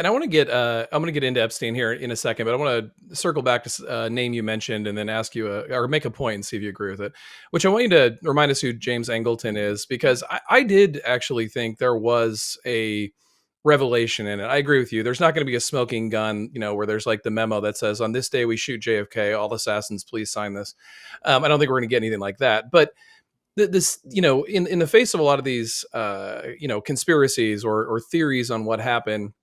And I want to get I'm going to get into Epstein here in a second, but I want to circle back to a name you mentioned and then ask you or make a point and see if you agree with it. Which I want you to remind us who James Angleton is, because I did actually think there was a revelation in it. I agree with you. There's not going to be a smoking gun, where there's like the memo that says on this day we shoot JFK. All assassins, please sign this. I don't think we're going to get anything like that, but this, in the face of a lot of these, conspiracies or theories on what happened,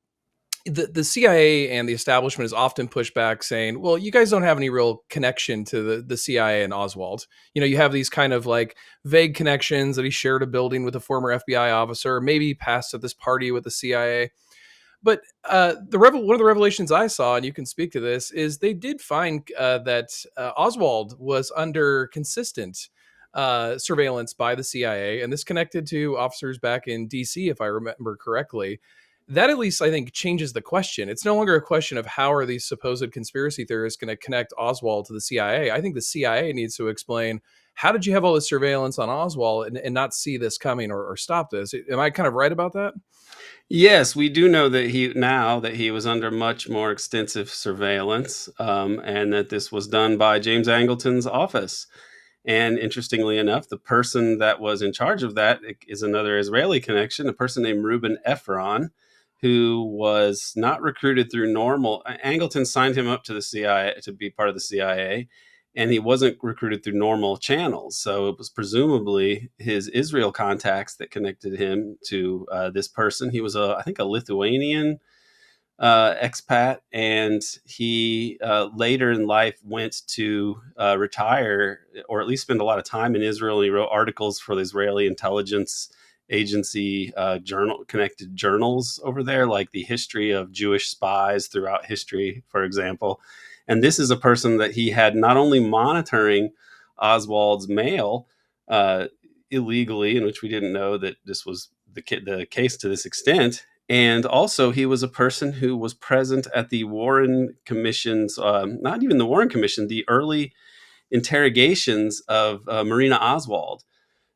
the CIA and the establishment is often pushed back saying, well, you guys don't have any real connection to the CIA and Oswald. You have these kind of like vague connections that he shared a building with a former FBI officer, maybe passed at this party with the CIA. But one of the revelations I saw, and you can speak to this, is they did find that Oswald was under consistent surveillance by the CIA, and this connected to officers back in DC, if I remember correctly. That at least I think changes the question. It's no longer a question of how are these supposed conspiracy theorists going to connect Oswald to the CIA. I think the CIA needs to explain, how did you have all this surveillance on Oswald and not see this coming or stop this? Am I kind of right about that? Yes, we do know that he was under much more extensive surveillance, and that this was done by James Angleton's office. And interestingly enough, the person that was in charge of that is another Israeli connection, a person named Reuben Efron, who was not recruited through normal. Angleton signed him up to the CIA to be part of the CIA, and he wasn't recruited through normal channels. So it was presumably his Israel contacts that connected him to this person. He was, I think, a Lithuanian expat, and he later in life went to retire, or at least spend a lot of time in Israel. And he wrote articles for the Israeli intelligence agency connected journals over there, like the history of Jewish spies throughout history, for example. And this is a person that he had not only monitoring Oswald's mail illegally, in which we didn't know that this was the case to this extent. And also, he was a person who was present at the Warren Commission's, not even the Warren Commission, the early interrogations of Marina Oswald,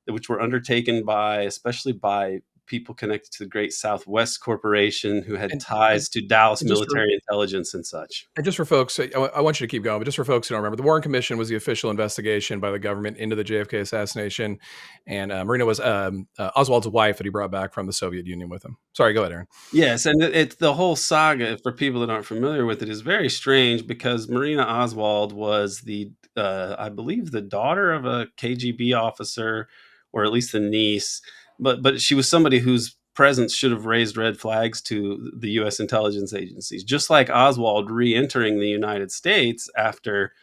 which were undertaken especially by people connected to the Great Southwest Corporation, who had And, ties and, to Dallas and just for military intelligence and such. And just for folks, I want you to keep going, but just for folks who don't remember, the Warren Commission was the official investigation by the government into the JFK assassination, and Marina was Oswald's wife that he brought back from the Soviet Union with him. Sorry, go ahead, Aaron. It's the whole saga. For people that aren't familiar with it, is very strange because Marina Oswald was I believe, the daughter of a KGB officer, or at least the niece. But she was somebody whose presence should have raised red flags to the U.S. intelligence agencies. Just like Oswald re-entering the United States after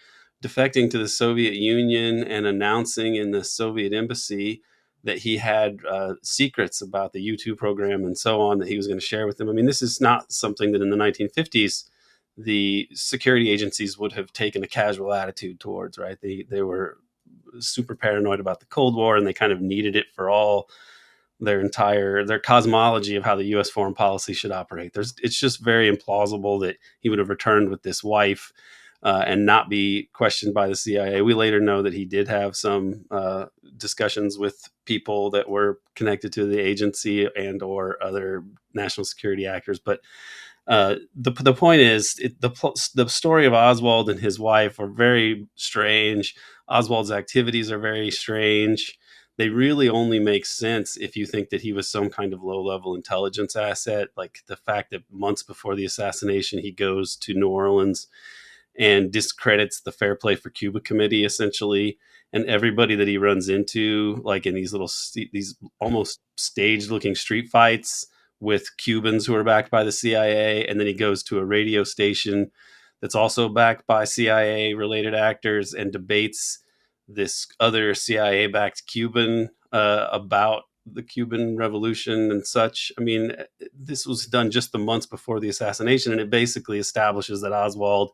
defecting to the Soviet Union and announcing in the Soviet embassy that he had secrets about the U-2 program and so on that he was going to share with them. I mean, this is not something that in the 1950s the security agencies would have taken a casual attitude towards, right? They were super paranoid about the Cold War, and they kind of needed it for all their cosmology of how the U.S. foreign policy should operate. It's just very implausible that he would have returned with this wife and not be questioned by the CIA. We later know that he did have some discussions with people that were connected to the agency and or other national security actors. But the point is, the story of Oswald and his wife are very strange. Oswald's activities are very strange. They really only make sense if you think that he was some kind of low-level intelligence asset, like the fact that months before the assassination, he goes to New Orleans and discredits the Fair Play for Cuba committee, essentially, and everybody that he runs into, like in these almost staged-looking street fights with Cubans who are backed by the CIA, and then he goes to a radio station that's also backed by CIA-related actors and debates this other CIA-backed Cuban about the Cuban Revolution and such. I mean, this was done just the months before the assassination, and it basically establishes that Oswald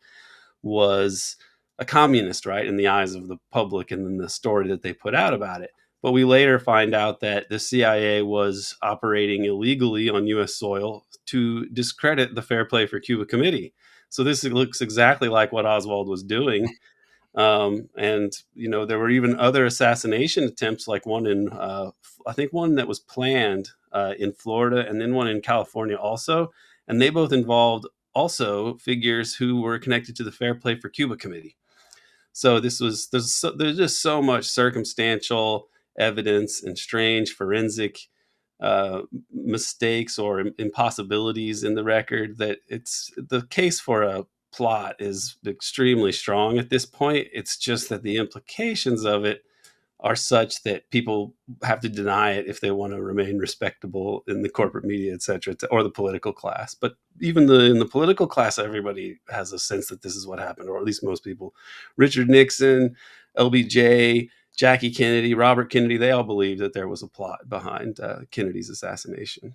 was a communist, right, in the eyes of the public, and then the story that they put out about it. But we later find out that the CIA was operating illegally on U.S. soil to discredit the Fair Play for Cuba committee. So this looks exactly like what Oswald was doing. And, there were even other assassination attempts, like one I think one that was planned in Florida, and then one in California also. and they both involved also figures who were connected to the Fair Play for Cuba Committee. So there's just so much circumstantial evidence and strange forensic uh, mistakes or impossibilities in the record that it's the case for a plot is extremely strong at this point. It's just that the implications of it are such that people have to deny it if they want to remain respectable in the corporate media, et cetera, or the political class. But even in the political class, everybody has a sense that this is what happened, or at least most people. Richard Nixon, LBJ, Jackie Kennedy, Robert Kennedy, they all believed that there was a plot behind Kennedy's assassination.